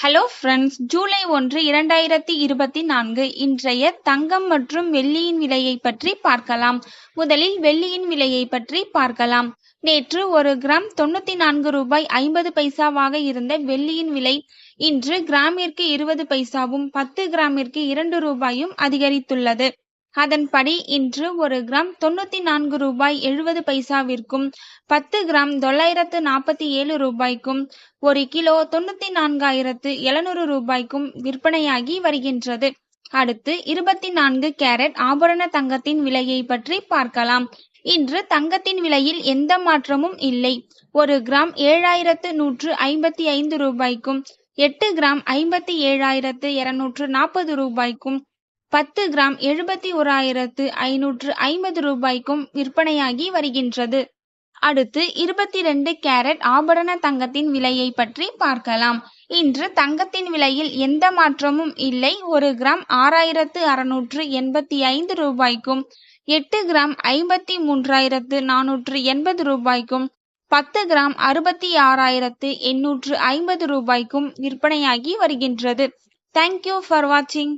Hello friends, July 1, 2024 இன்றைய தங்கம் மற்றும் வெள்ளியின் விலையை பற்றி பார்க்கலாம். முதலில் வெள்ளியின் விலையை பற்றி பார்க்கலாம். நேற்று ஒரு கிராம் 94 ரூபாய் 50 பைசாவாக இருந்த வெள்ளியின் விலை இன்று கிராமிற்கு 20 பைசாவும் 10 கிராமிற்கு 2 ரூபாயும் அதிகரித்துள்ளது. அதன்படி இன்று ஒரு கிராம் 94 ரூபாய் 70 பைசாவிற்கும் 10 கிராம் 947 ரூபாய்க்கும் ஒரு கிலோ 94,700 ரூபாய்க்கும் விற்பனையாகி வருகின்றது. அடுத்து 24 கேரட் ஆபரண தங்கத்தின் விலையை பற்றி பார்க்கலாம். இன்று தங்கத்தின் விலையில் எந்த மாற்றமும் இல்லை. ஒரு கிராம் 7,155 ரூபாய்க்கும் 8 கிராம் 57,240 ரூபாய்க்கும் 10 கிராம் 71,550 ரூபாய்க்கும் விற்பனையாகி வருகின்றது. அடுத்து 22 கேரட் ஆபரண தங்கத்தின் விலையை பற்றி பார்க்கலாம். இன்று தங்கத்தின் விலையில் எந்த மாற்றமும் இல்லை. ஒரு கிராம் 6,685 ரூபாய்க்கும் 8 கிராம் 53,480 ரூபாய்க்கும் 10 கிராம் 66,850 ரூபாய்க்கும் விற்பனையாகி வருகின்றது. தேங்க்யூ ஃபார் வாட்சிங்.